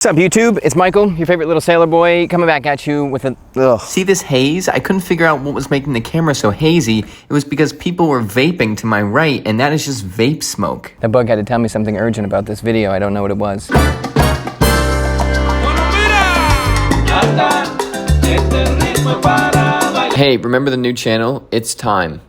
What's up, YouTube? It's Michael, your favorite little sailor boy, coming back at you with a... Ugh. See this haze? I couldn't figure out what was making the camera so hazy. It was because people were vaping to my right, and that is just vape smoke. That bug had to tell me something urgent about this video. I don't know what it was. Hey, remember the new channel? It's time.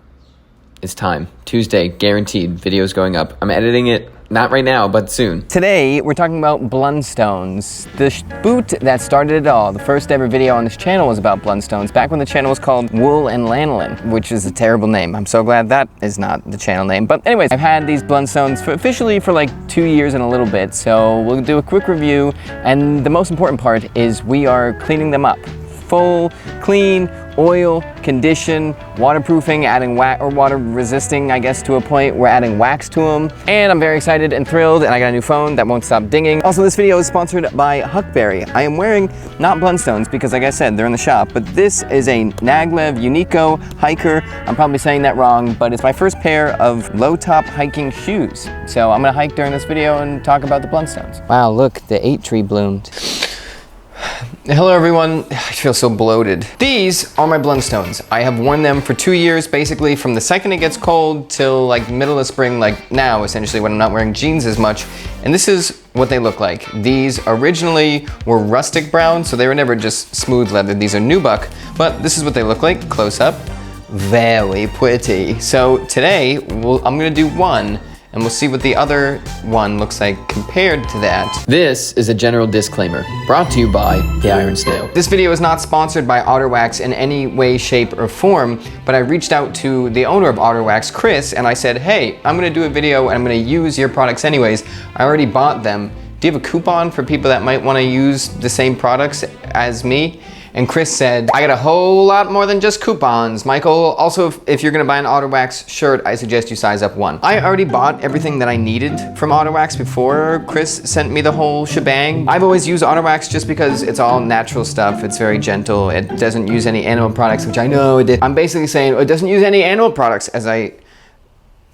It's time. Tuesday, guaranteed. Videos going up. I'm editing it, not right now, but soon. Today, we're talking about Blundstones, the boot that started it all. The first ever video on this channel was about Blundstones, back when the channel was called Wool and Lanolin, which is a terrible name. I'm so glad that is not the channel name. But anyways, I've had these Blundstones officially for like 2 years and a little bit, so we'll do a quick review, and the most important part is we are cleaning them up. Full, clean, oil, condition, waterproofing, adding wax, or water resisting, I guess, to a point. We're adding wax to them. And I'm very excited and thrilled, and I got a new phone that won't stop dinging. Also, this video is sponsored by Huckberry. I am wearing, not Blundstones, because like I said, they're in the shop, but this is a Naglev Unico hiker. I'm probably saying that wrong, but it's my first pair of low-top hiking shoes. So I'm gonna hike during this video and talk about the Blundstones. Wow, look, the 8 tree bloomed. Hello everyone, I feel so bloated. These are my Blundstones. I have worn them for 2 years, basically from the second it gets cold till like middle of spring, like now essentially when I'm not wearing jeans as much. And this is what they look like. These originally were rustic brown, so they were never just smooth leather. These are nubuck, but this is what they look like, close up. Very pretty. So today, I'm gonna do one, and we'll see what the other one looks like compared to that. This is a general disclaimer, brought to you by the Iron Snail. This video is not sponsored by Otterwax in any way, shape, or form, but I reached out to the owner of Otterwax, Chris, and I said, hey, I'm gonna do a video and I'm gonna use your products anyways. I already bought them. Do you have a coupon for people that might wanna use the same products as me? And Chris said, I got a whole lot more than just coupons, Michael. Also, if you're gonna buy an Otterwax shirt, I suggest you size up 1. I already bought everything that I needed from Otterwax before Chris sent me the whole shebang. I've always used Otterwax just because it's all natural stuff. It's very gentle. It doesn't use any animal products, which I know it did. I'm basically saying it doesn't use any animal products as I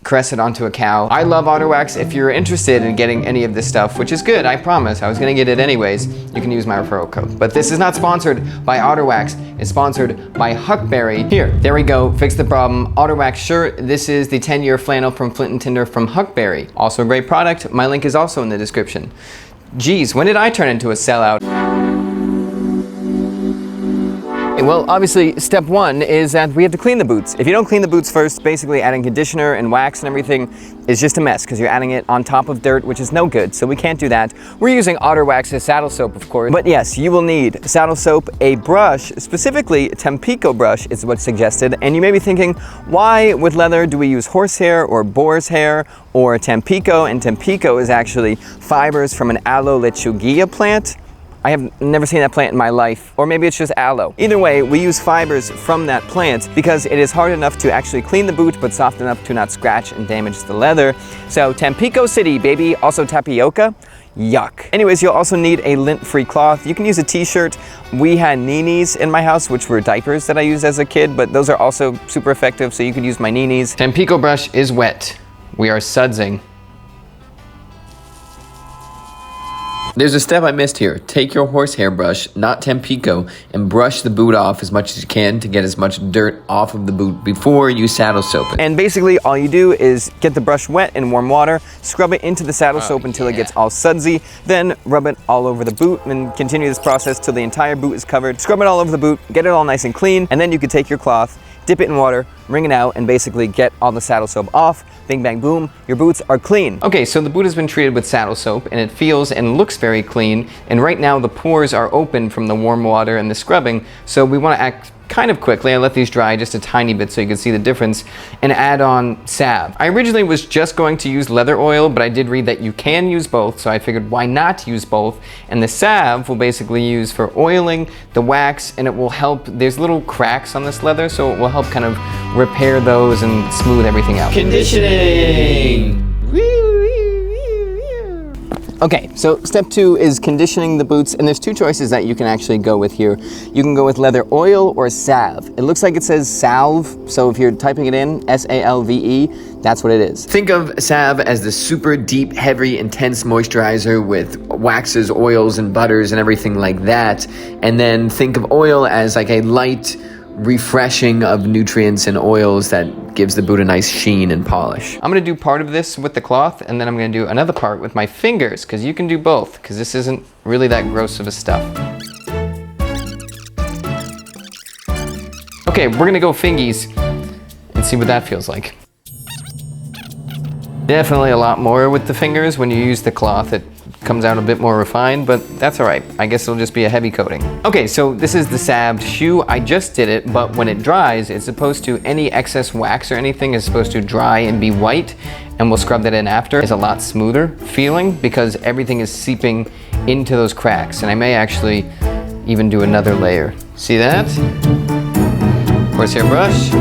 caress it onto a cow. I love Otterwax. If you're interested in getting any of this stuff, which is good, I promise, I was gonna get it anyways, you can use my referral code. But this is not sponsored by Otterwax, it's sponsored by Huckberry. Here, there we go, fix the problem. Otterwax shirt, this is the 10-year flannel from Flint and Tinder from Huckberry. Also a great product, my link is also in the description. Geez, when did I turn into a sellout? Well, obviously, step 1 is that we have to clean the boots. If you don't clean the boots first, basically adding conditioner and wax and everything is just a mess because you're adding it on top of dirt, which is no good, so we can't do that. We're using Otterwax's saddle soap, of course. But yes, you will need saddle soap, a brush, specifically Tampico brush is what's suggested. And you may be thinking, why with leather do we use horsehair or boar's hair or Tampico? And Tampico is actually fibers from an aloe lechugia plant. I have never seen that plant in my life, or maybe it's just aloe. Either way, we use fibers from that plant because it is hard enough to actually clean the boot, but soft enough to not scratch and damage the leather. So Tampico City, baby. Also tapioca. Yuck. Anyways, you'll also need a lint-free cloth. You can use a t-shirt. We had Ninis in my house, which were diapers that I used as a kid, but those are also super effective, so you could use my Ninis. Tampico brush is wet. We are sudsing. There's a step I missed here. Take your horsehair brush, not Tampico, and brush the boot off as much as you can to get as much dirt off of the boot before you saddle soap it. And basically all you do is get the brush wet in warm water, scrub it into the saddle soap until it gets all sudsy, then rub it all over the boot and continue this process till the entire boot is covered. Scrub it all over the boot, get it all nice and clean, and then you can take your cloth, dip it in water, wring it out, and basically get all the saddle soap off. Bing, bang, boom, your boots are clean. Okay, so the boot has been treated with saddle soap, and it feels and looks very clean, and right now the pores are open from the warm water and the scrubbing, so we want to act kind of quickly. I let these dry just a tiny bit so you can see the difference, and add on salve. I originally was just going to use leather oil, but I did read that you can use both, so I figured why not use both, and the salve will basically use for oiling the wax, and it will help, there's little cracks on this leather, so it will help kind of repair those and smooth everything out. Conditioning! Okay, so step 2 is conditioning the boots, and there's 2 choices that you can actually go with here. You can go with leather oil or salve. It looks like it says salve, so if you're typing it in, S-A-L-V-E, that's what it is. Think of salve as the super deep, heavy, intense moisturizer with waxes, oils, and butters and everything like that. And then think of oil as like a light refreshing of nutrients and oils that gives the boot a nice sheen and polish. I'm gonna do part of this with the cloth, and then I'm gonna do another part with my fingers, because you can do both, because this isn't really that gross of a stuff. Okay, we're gonna go fingies and see what that feels like. Definitely a lot more with the fingers. When you use the cloth, it comes out a bit more refined, but that's all right. I guess it'll just be a heavy coating. Okay, so this is the salved shoe. I just did it, but when it dries, it's supposed to, any excess wax or anything is supposed to dry and be white, and we'll scrub that in after. It's a lot smoother feeling because everything is seeping into those cracks, and I may actually even do another layer. See that? Horsehair brush.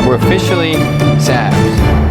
We're officially salved.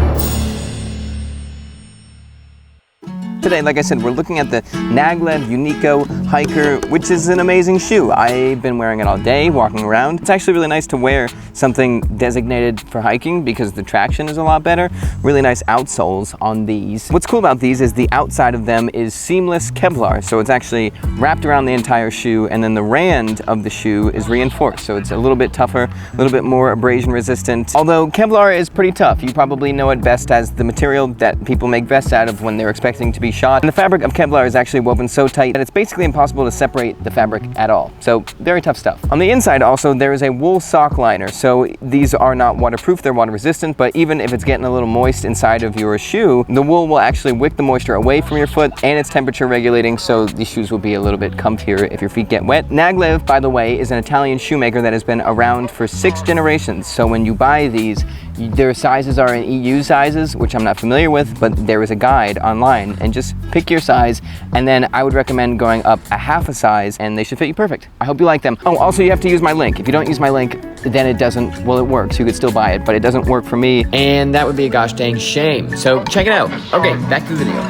Today, like I said, we're looking at the Naglev Unico Hiker, which is an amazing shoe. I've been wearing it all day, walking around. It's actually really nice to wear something designated for hiking because the traction is a lot better. Really nice outsoles on these. What's cool about these is the outside of them is seamless Kevlar, so it's actually wrapped around the entire shoe, and then the rand of the shoe is reinforced, so it's a little bit tougher, a little bit more abrasion resistant. Although Kevlar is pretty tough. You probably know it best as the material that people make vests out of when they're expecting to be shot. And the fabric of Kevlar is actually woven so tight that it's basically impossible to separate the fabric at all. So very tough stuff. On the inside also, there is a wool sock liner. So these are not waterproof, they're water resistant, but even if it's getting a little moist inside of your shoe, the wool will actually wick the moisture away from your foot, and it's temperature regulating, so these shoes will be a little bit comfier if your feet get wet. Naglev, by the way, is an Italian shoemaker that has been around for 6 generations. So when you buy these, their sizes are in EU sizes, which I'm not familiar with, but there is a guide online, and just pick your size, and then I would recommend going up a half a size, and they should fit you perfect. I hope you like them. Oh, also you have to use my link. If you don't use my link, then it doesn't, well, it works. You could still buy it, but it doesn't work for me. And that would be a gosh dang shame. So check it out. Okay, back to the video.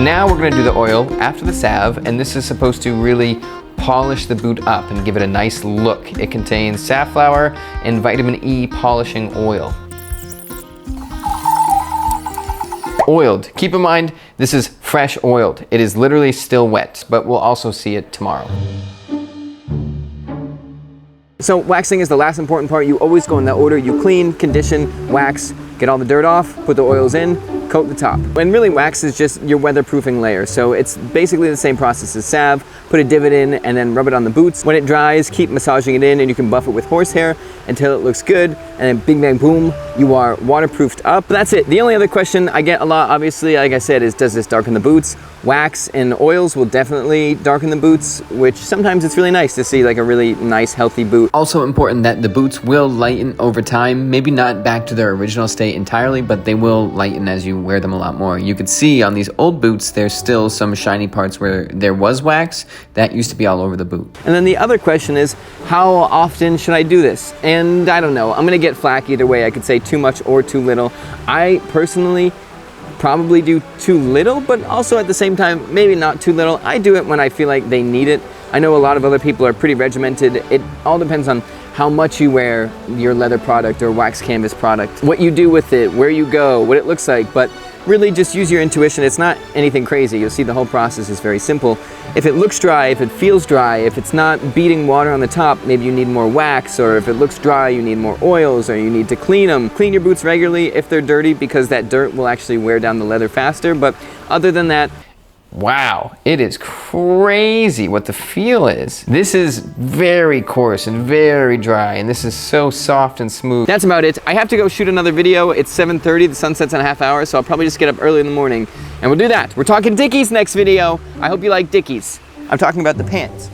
Now we're gonna do the oil after the salve, and this is supposed to really polish the boot up and give it a nice look. It contains safflower and vitamin E polishing oil. Oiled. Keep in mind, this is fresh oiled. It is literally still wet, but we'll also see it tomorrow. So waxing is the last important part. You always go in that order. You clean, condition, wax, get all the dirt off, put the oils in, coat the top. And really wax is just your weatherproofing layer. So it's basically the same process as salve. Put a divot in and then rub it on the boots. When it dries, keep massaging it in, and you can buff it with horsehair until it looks good. And then bing bang boom, you are waterproofed up. But that's it. The only other question I get a lot, obviously, like I said, is does this darken the boots? Wax and oils will definitely darken the boots, which sometimes it's really nice to see like a really nice healthy boot. Also important that the boots will lighten over time, maybe not back to their original state entirely, but they will lighten as you wear them a lot more. You could see on these old boots, there's still some shiny parts where there was wax. That used to be all over the boot. And then the other question is, how often should I do this? And I don't know, I'm gonna get flack either way. I could say too much or too little. I personally probably do too little, but also at the same time, maybe not too little. I do it when I feel like they need it. I know a lot of other people are pretty regimented. It all depends on how much you wear your leather product or wax canvas product, what you do with it, where you go, what it looks like, but really just use your intuition. It's not anything crazy. You'll see the whole process is very simple. If it looks dry, if it feels dry, if it's not beating water on the top, maybe you need more wax, or if it looks dry, you need more oils, or you need to clean them. Clean your boots regularly if they're dirty, because that dirt will actually wear down the leather faster. But other than that, wow, it is crazy what the feel is. This is very coarse and very dry, and this is so soft and smooth. That's about it. I have to go shoot another video. It's 7:30, the sun sets in a half hour, so I'll probably just get up early in the morning, and we'll do that. We're talking Dickies next video. I hope you like Dickies. I'm talking about the pants.